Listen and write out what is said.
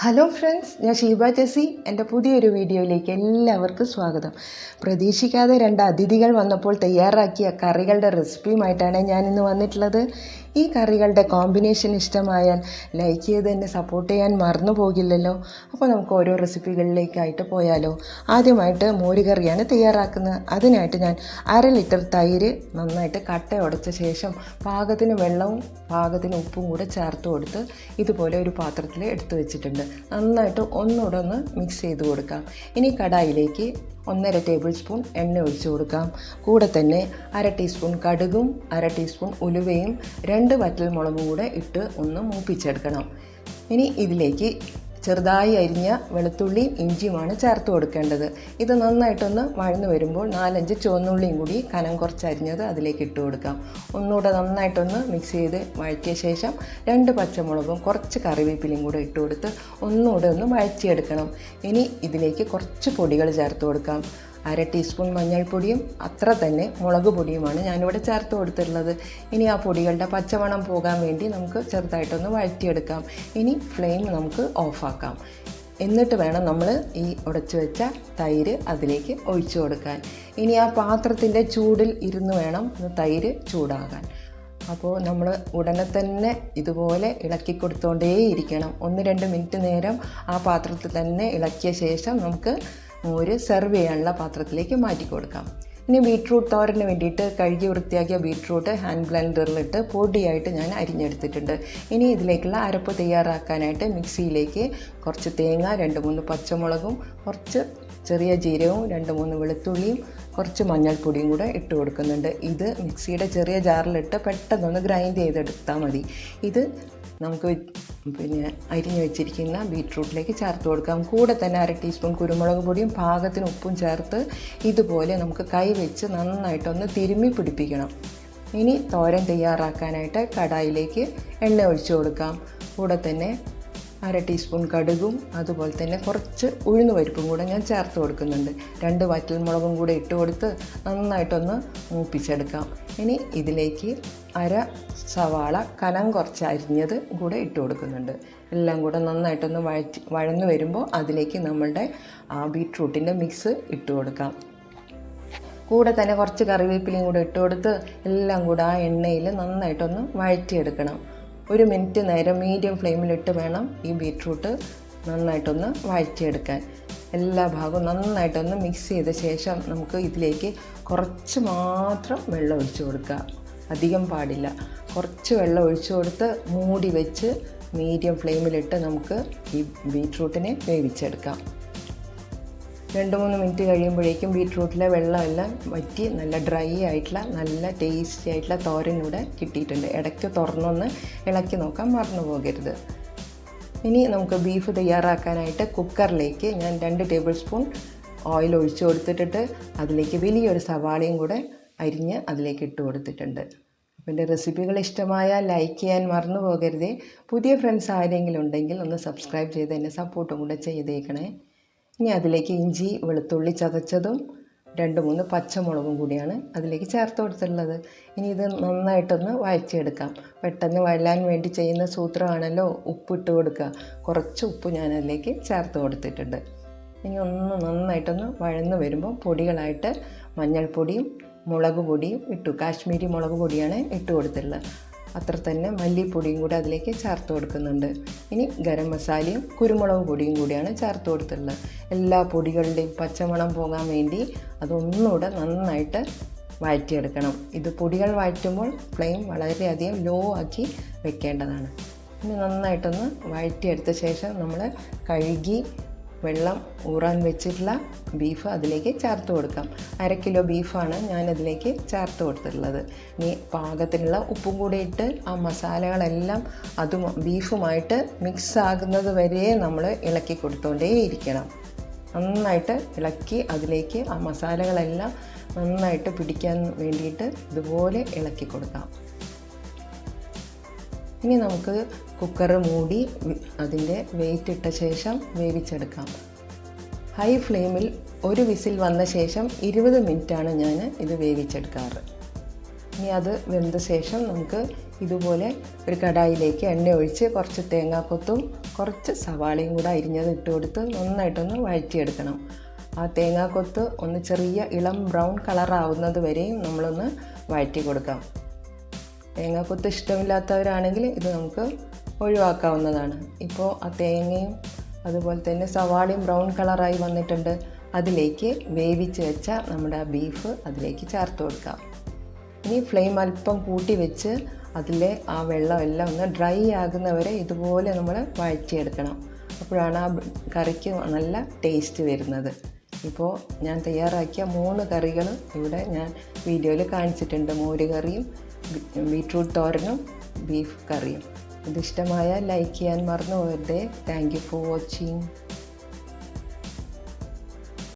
Hello friends, ഞാൻ Sheeba Jessy. എൻ്റെ പുതിയൊരു വീഡിയോയിലേക്ക് എല്ലാവർക്കും സ്വാഗതം. പ്രതീക്ഷിക്കാതെ രണ്ട് അതിഥികൾ വന്നപ്പോൾ തയ്യാറാക്കിയ കറികളുടെ റെസിപ്പിയുമായിട്ടാണ് ഞാനിന്ന് വന്നിട്ടുള്ളത്. ഈ കറികളുടെ കോമ്പിനേഷൻ ഇഷ്ടമായാൽ ലൈക്ക് ചെയ്ത് എന്നെ സപ്പോർട്ട് ചെയ്യാൻ മറന്നു പോകില്ലല്ലോ. അപ്പോൾ നമുക്ക് ഓരോ റെസിപ്പികളിലേക്കായിട്ട് പോയാലോ. ആദ്യമായിട്ട് മോരുകറിയാണ് തയ്യാറാക്കുന്നത്. അതിനായിട്ട് ഞാൻ 1/2 ലിറ്റർ തൈര് നന്നായിട്ട് കട്ട ഉടച്ച ശേഷം പാകത്തിന് വെള്ളവും പാകത്തിന് ഉപ്പും കൂടെ ചേർത്ത് കൊടുത്ത് ഇതുപോലെ ഒരു പാത്രത്തിൽ എടുത്തു വെച്ചിട്ടുണ്ട്. നന്നായിട്ട് ഒന്നുകൂടെ ഒന്ന് മിക്സ് ചെയ്ത് കൊടുക്കാം. ഇനി കടായിലേക്ക് 1.5 ടേബിൾ സ്പൂൺ എണ്ണ ഒഴിച്ചു കൊടുക്കാം. കൂടെ തന്നെ 1/2 ടീസ്പൂൺ കടുകും 1/2 ടീസ്പൂൺ ഉലുവയും 2 വറ്റൽമുളകും കൂടെ ഇട്ട് ഒന്ന് മൂപ്പിച്ചെടുക്കണം. ഇനി ഇതിലേക്ക് ചെറുതായി അരിഞ്ഞ വെളുത്തുള്ളിയും ഇഞ്ചിയുമാണ് ചേർത്ത് കൊടുക്കേണ്ടത്. ഇത് നന്നായിട്ടൊന്ന് വഴന്നു വരുമ്പോൾ 4-5 ചുവന്നുള്ളിയും കൂടി കനം കുറച്ച് അരിഞ്ഞത് അതിലേക്ക് ഇട്ട് കൊടുക്കാം. ഒന്നുകൂടെ നന്നായിട്ടൊന്ന് മിക്സ് ചെയ്ത് വഴറ്റിയ ശേഷം 2 പച്ചമുളകും കുറച്ച് കറിവേപ്പിലയും കൂടെ ഇട്ട് കൊടുത്ത് ഒന്നുകൂടെ ഒന്ന് വഴറ്റിയെടുക്കണം. ഇനി ഇതിലേക്ക് കുറച്ച് പൊടികൾ ചേർത്ത് കൊടുക്കാം. 1/2 ടീസ്പൂൺ മഞ്ഞൾപ്പൊടിയും അത്ര തന്നെ മുളക് പൊടിയുമാണ് ഞാനിവിടെ ചേർത്ത് കൊടുത്തിട്ടുള്ളത്. ഇനി ആ പൊടികളുടെ പച്ചമണം പോകാൻ വേണ്ടി നമുക്ക് ചെറുതായിട്ടൊന്ന് വഴറ്റിയെടുക്കാം. ഇനി ഫ്ലെയിം നമുക്ക് ഓഫാക്കാം. എന്നിട്ട് വേണം നമ്മൾ ഈ ഉടച്ചു വെച്ച തൈര് അതിലേക്ക് ഒഴിച്ചു കൊടുക്കാൻ. ഇനി ആ പാത്രത്തിൻ്റെ ചൂടിൽ ഇരുന്ന് വേണം തൈര് ചൂടാകാൻ. അപ്പോൾ നമ്മൾ ഉടനെ തന്നെ ഇതുപോലെ ഇളക്കി കൊടുത്തുകൊണ്ടേയിരിക്കണം. 1-2 മിനിറ്റ് നേരം ആ പാത്രത്തിൽ തന്നെ ഇളക്കിയ ശേഷം നമുക്ക് മോര് സെർവ് ചെയ്യാനുള്ള പാത്രത്തിലേക്ക് മാറ്റി കൊടുക്കാം. ഇനി ബീട്രൂട്ട് തോരന് വേണ്ടിയിട്ട് കഴുകി വൃത്തിയാക്കിയ ബീട്രൂട്ട് ഹാൻഡ് ബ്ലെൻഡറിലിട്ട് പൊടിയായിട്ട് ഞാൻ അരിഞ്ഞെടുത്തിട്ടുണ്ട്. ഇനി ഇതിലേക്കുള്ള അരപ്പ് തയ്യാറാക്കാനായിട്ട് മിക്സിയിലേക്ക് കുറച്ച് തേങ്ങ, 2-3 പച്ചമുളകും കുറച്ച് ചെറിയ ജീരകവും 2-3 വെളുത്തുള്ളിയും കുറച്ച് മഞ്ഞൾപ്പൊടിയും കൂടെ ഇട്ട് കൊടുക്കുന്നുണ്ട്. ഇത് മിക്സിയുടെ ചെറിയ ജാറിലിട്ട് പെട്ടെന്നൊന്ന് ഗ്രൈൻഡ് ചെയ്തെടുത്താൽ മതി. ഇത് നമുക്ക് അരിഞ്ഞു വെച്ചിരിക്കുന്ന ബീട്രൂട്ടിലേക്ക് ചേർത്ത് കൊടുക്കാം. കൂടെ തന്നെ 1/2 ടീസ്പൂൺ കുരുമുളക് പൊടിയും പാകത്തിന് ഉപ്പും ചേർത്ത് ഇതുപോലെ നമുക്ക് കൈ വെച്ച് നന്നായിട്ടൊന്ന് തിരുമ്മി പിടിപ്പിക്കണം. ഇനി തോരൻ തയ്യാറാക്കാനായിട്ട് കടായിലേക്ക് എണ്ണ ഒഴിച്ചു കൊടുക്കാം. കൂടെ തന്നെ 1/2 ടീസ്പൂൺ കടുകും അതുപോലെ തന്നെ കുറച്ച് ഉഴുന്നുപരിപ്പും കൂടെ ഞാൻ ചേർത്ത് കൊടുക്കുന്നുണ്ട്. 2 വറ്റൽമുളകും കൂടെ ഇട്ട് കൊടുത്ത് നന്നായിട്ടൊന്ന് മൂപ്പിച്ചെടുക്കാം. ഇനി ഇതിലേക്ക് 1/2 സവാള കനം കുറച്ച് അരിഞ്ഞത് കൂടെ ഇട്ട് കൊടുക്കുന്നുണ്ട്. എല്ലാം കൂടെ നന്നായിട്ടൊന്ന് വഴന്നു വരുമ്പോൾ അതിലേക്ക് നമ്മളുടെ ആ ബീട്രൂട്ടിൻ്റെ മിക്സ് ഇട്ട് കൊടുക്കാം. കൂടെ തന്നെ കുറച്ച് കറിവേപ്പിലയും കൂടെ ഇട്ട് കൊടുത്ത് എല്ലാം കൂടെ ആ എണ്ണയിൽ നന്നായിട്ടൊന്ന് വഴറ്റിയെടുക്കണം. 1 മിനിറ്റ് നേരം മീഡിയം ഫ്ലെയിമിലിട്ട് വേണം ഈ ബീട്രൂട്ട് നന്നായിട്ടൊന്ന് വഴറ്റിയെടുക്കാൻ. എല്ലാ ഭാഗവും നന്നായിട്ടൊന്ന് മിക്സ് ചെയ്ത ശേഷം നമുക്ക് ഇതിലേക്ക് കുറച്ച് മാത്രം വെള്ളം ഒഴിച്ചു കൊടുക്കുക. അധികം പാടില്ല. കുറച്ച് വെള്ളം ഒഴിച്ചു കൊടുത്ത് മൂടി വെച്ച് മീഡിയം ഫ്ലെയിമിലിട്ട് നമുക്ക് ഈ ബീട്രൂട്ടിനെ വേവിച്ചെടുക്കാം. 2-3 മിനിറ്റ് കഴിയുമ്പോഴേക്കും ബീട്രൂട്ടിലെ വെള്ളമെല്ലാം വറ്റി നല്ല ഡ്രൈ ആയിട്ടുള്ള നല്ല ടേസ്റ്റി ആയിട്ടുള്ള തോരനൂടെ കിട്ടിയിട്ടുണ്ട്. ഇടയ്ക്ക് തുറന്നൊന്ന് ഇളക്കി നോക്കാൻ മറന്നു പോകരുത്. ഇനി നമുക്ക് ബീഫ് തയ്യാറാക്കാനായിട്ട് കുക്കറിലേക്ക് ഞാൻ 2 ടേബിൾ സ്പൂൺ ഓയിൽ ഒഴിച്ചു കൊടുത്തിട്ട് അതിലേക്ക് വലിയൊരു സവാളയും കൂടെ അരിഞ്ഞ് അതിലേക്ക് ഇട്ട് കൊടുത്തിട്ടുണ്ട്. അപ്പോൾ എൻ്റെ റെസിപ്പികൾ ഇഷ്ടമായാൽ ലൈക്ക് ചെയ്യാൻ മറന്നു പോകരുതേ. പുതിയ ഫ്രണ്ട്സ് ആരെങ്കിലും ഉണ്ടെങ്കിൽ ഒന്ന് സബ്സ്ക്രൈബ് ചെയ്ത് എന്നെ സപ്പോർട്ടും കൂടെ ചെയ്തേക്കണേ. ഇനി അതിലേക്ക് ഇഞ്ചി, വെളുത്തുള്ളി ചതച്ചതും 2-3 പച്ചമുളകും കൂടിയാണ് അതിലേക്ക് ചേർത്ത് കൊടുത്തിട്ടുള്ളത്. ഇനി ഇത് നന്നായിട്ടൊന്ന് വഴറ്റിയെടുക്കാം. പെട്ടെന്ന് വഴലാൻ വേണ്ടി ചെയ്യുന്ന സൂത്രമാണല്ലോ ഉപ്പിട്ട് കൊടുക്കുക. കുറച്ച് ഉപ്പ് ഞാൻ അതിലേക്ക് ചേർത്ത് കൊടുത്തിട്ടുണ്ട്. ഇനി ഒന്ന് നന്നായിട്ടൊന്ന് വഴന്ന് വരുമ്പോൾ പൊടികളായിട്ട് മഞ്ഞൾപ്പൊടിയും മുളക് പൊടിയും ഇട്ടു. കാശ്മീരി മുളക് പൊടിയാണ് ഇട്ട് കൊടുത്തിട്ടുള്ളത്. അത്ര തന്നെ മല്ലിപ്പൊടിയും കൂടെ അതിലേക്ക് ചേർത്ത് കൊടുക്കുന്നുണ്ട്. ഇനി ഗരം മസാലയും കുരുമുളക് പൊടിയും കൂടിയാണ് ചേർത്ത് കൊടുത്തിട്ടുള്ളത്. എല്ലാ പൊടികളുടെയും പച്ചമണം പോകാൻ വേണ്ടി അതൊന്നുകൂടെ നന്നായിട്ട് വഴറ്റിയെടുക്കണം. ഇത് പൊടികൾ വഴറ്റുമ്പോൾ ഫ്ലെയിം വളരെയധികം ലോ ആക്കി വെക്കേണ്ടതാണ്. ഇനി നന്നായിട്ടൊന്ന് വഴറ്റിയെടുത്ത ശേഷം നമ്മൾ കഴുകി വെള്ളം ഊറാൻ വെച്ചിട്ടുള്ള ബീഫ് അതിലേക്ക് ചേർത്ത് കൊടുക്കാം. 1/2 കിലോ ബീഫാണ് ഞാനതിലേക്ക് ചേർത്ത് കൊടുത്തിട്ടുള്ളത്. ഇനി പാകത്തിനുള്ള ഉപ്പും കൂടെ ഇട്ട് ആ മസാലകളെല്ലാം അതും ബീഫുമായിട്ട് മിക്സ് ആകുന്നത് വരെ നമ്മൾ ഇളക്കി കൊടുത്തുകൊണ്ടേയിരിക്കണം. നന്നായിട്ട് ഇളക്കി അതിലേക്ക് ആ മസാലകളെല്ലാം നന്നായിട്ട് പിടിക്കാൻ വേണ്ടിയിട്ട് ഇതുപോലെ ഇളക്കി കൊടുക്കാം. ഇനി നമുക്ക് കുക്കർ മൂടി അതിൻ്റെ വെയിറ്റ് ഇട്ട ശേഷം വേവിച്ചെടുക്കാം. ഹൈ ഫ്ലെയിമിൽ 1 വിസിൽ വന്ന ശേഷം 20 മിനിറ്റാണ് ഞാൻ ഇത് വേവിച്ചെടുക്കാറ്. ഇനി അത് വെന്ത ശേഷം നമുക്ക് ഇതുപോലെ ഒരു കടായിലേക്ക് എണ്ണ ഒഴിച്ച് കുറച്ച് തേങ്ങാക്കൊത്തും കുറച്ച് സവാളയും കൂടെ അരിഞ്ഞത് ഇട്ട് കൊടുത്ത് നന്നായിട്ടൊന്ന് വഴറ്റിയെടുക്കണം. ആ തേങ്ങാക്കൊത്ത് ഒന്ന് ചെറിയ ഇളം ബ്രൗൺ കളറാവുന്നത് വരെയും നമ്മളൊന്ന് വഴറ്റി കൊടുക്കാം. തേങ്ങാക്കൊത്ത് ഇഷ്ടമില്ലാത്തവരാണെങ്കിൽ ഇത് നമുക്ക് ഒഴിവാക്കാവുന്നതാണ്. ഇപ്പോൾ ആ തേങ്ങയും അതുപോലെ തന്നെ സവാളയും ബ്രൗൺ കളറായി വന്നിട്ടുണ്ട്. അതിലേക്ക് വേവിച്ച് വെച്ച നമ്മുടെ ബീഫ് അതിലേക്ക് ചേർത്ത് കൊടുക്കാം. ഇനി ഫ്ലെയിം അല്പം കൂട്ടി വെച്ച് അതിലെ ആ വെള്ളമെല്ലാം ഒന്ന് ഡ്രൈ ആകുന്നവരെ ഇതുപോലെ നമ്മൾ വഴറ്റിയെടുക്കണം. അപ്പോഴാണ് ആ കറിക്ക് നല്ല ടേസ്റ്റ് വരുന്നത്. ഇപ്പോൾ ഞാൻ തയ്യാറാക്കിയ 3 കറികൾ ഇവിടെ ഞാൻ വീഡിയോയിൽ കാണിച്ചിട്ടുണ്ട്. മോര് കറിയും ബീറ്റ്റൂട്ട് തോരനും ബീഫ് കറിയും. ഇതിഷ്ടമായ ലൈക്ക് ചെയ്യാൻ മറന്നു പോകരുതേ. Thank you for watching.